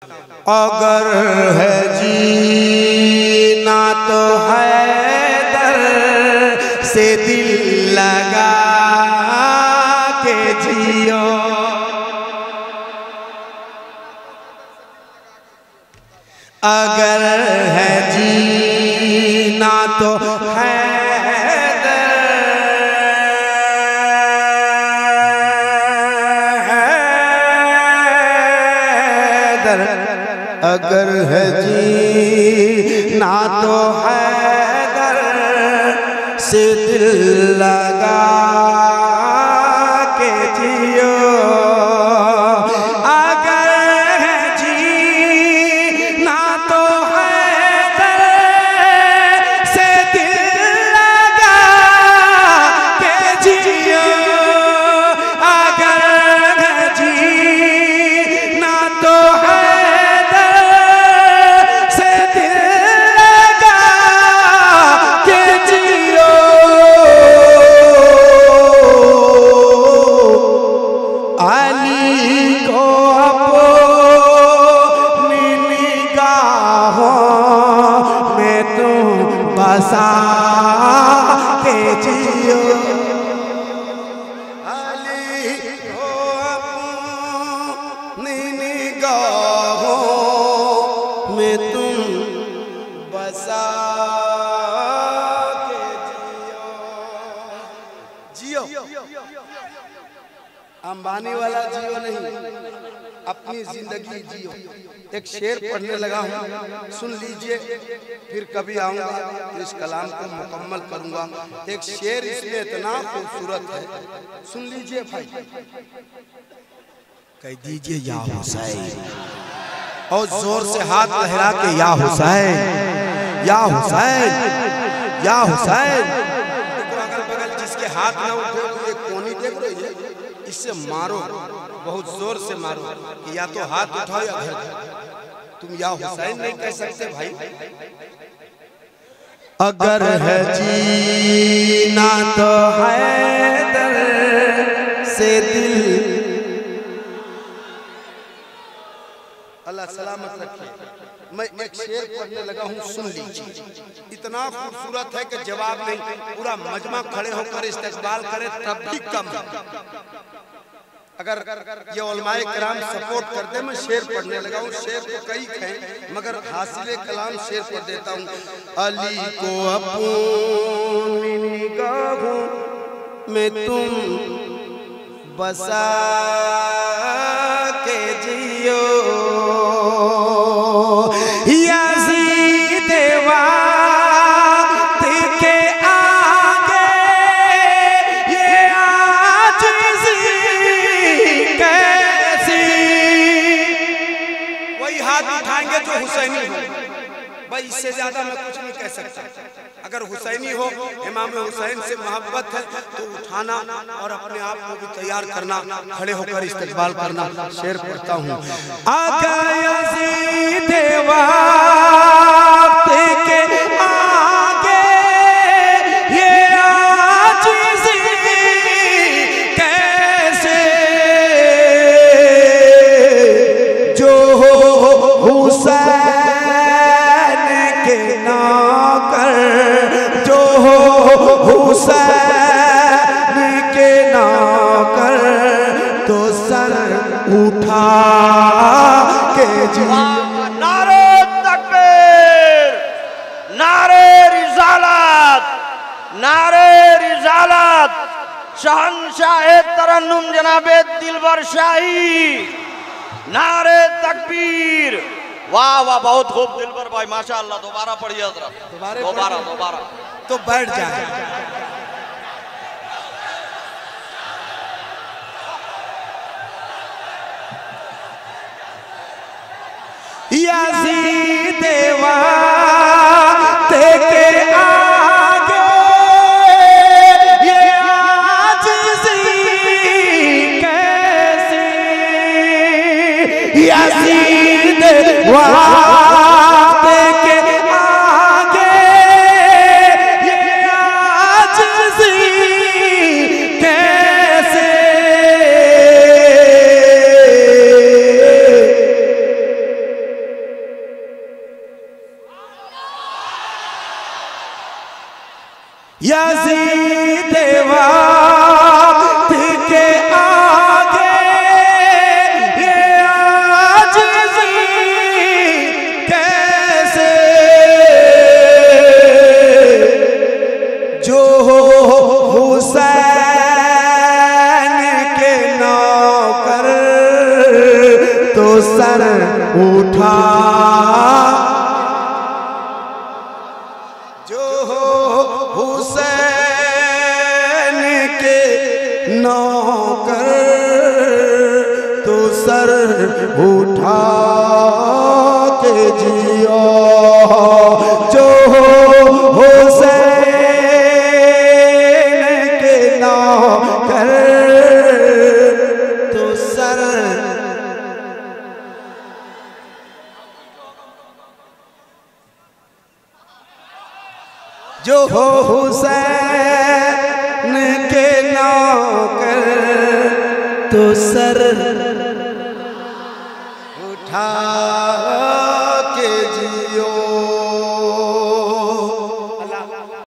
अगर है जीना तो हैदर से दिल लगा के जियो। अगर है जीना तो अगर है जीना तो हैदर से दिल लगा के जियो। अगर है जीना तो हैदर से दिल लगा के जियो। अगर है जीना तो बसा के जियो। अली को अपनी निगाहों में तुम बसा के जियो। जियो अंबानी वाला जियो नहीं, अपनी जिंदगी जियो। एक शेर पढ़ने लगा हूँ, सुन लीजिए, फिर कभी आऊँगा तो इस कलाम को मुकम्मल करूँगा। एक शेर इसमें इतना खूबसूरत है, सुन लीजिए भाई। कह दीजिए या हुसैन, और जोर से हाथ लहरा के या हुसैन, या हुसैन, या हुसैन। अगल बगल जिसके हाथ न उठे तो एक कोनी देख रही है, इससे मारो, बहुत जोर से मारो कि या तो हाथ उठाओ या घर। तुम या हुसैन नहीं कह सकते भाई। अगर है जीना तो हैदर से दिल। अल्लाह सलामत रखे। मैं एक शेर पढ़ने लगा हूँ, सुन लीजिए। इतना खूबसूरत है कि जवाब नहीं, पूरा मजमा खड़े होकर इस्तकबाल करे तब भी कम। अगर ये उलमाए किराम सपोर्ट कर दे, मैं शेर पढ़ने लगा हूँ। शेर तो कई हैं मगर हासिले कलाम शेर पढ़ देता हूँ। अली को अपनी निगाहों में तुम बसा के जियो। याज़ीद वाक़्त के आगे ये आजिज़ी कैसी। वही हाथ उठाएंगे जो हुसैनी हो भाई, इससे ज्यादा मैं कुछ नहीं कह सकता। अगर हुसैनी हो, इमाम हुसैन से मोहब्बत है तो उठाना और अपने आप को भी तैयार करना, खड़े होकर इस्तकबाल करना। शेर पढ़ता हूँ। आगा यज़ीद वाक़्त के आगे ये आजिज़ी कैसे, जो हुसैन के नौकर, जो हुसैन के नौकर, तो सर उठा के जियो। नारे तकबीर, नारे रिसालत, नारे रिसालत। शहंशाह तरन्नुम जनाबे दिलबर शाही, नारे तकबीर। वाह वाह, बहुत खूब दिलबर भाई, माशाअल्लाह। दोबारा पढ़िए जरा, दोबारा दोबारा तो बैठ जाए। याज़ीद वाक़्त के आगे ये आजिज़ी कैसी। याज़ीद वाक़्त के आगे ये यज़ीद वक्त के आगे ये आजिज़ी कैसे, जो हुसैन के नौकर तो सर उठा, जो हुसैन के नौकर तो सर उठा के जियो, जो हुसैन के नौकर तो सर, जो हुसैन के नौकर तो सर उठा के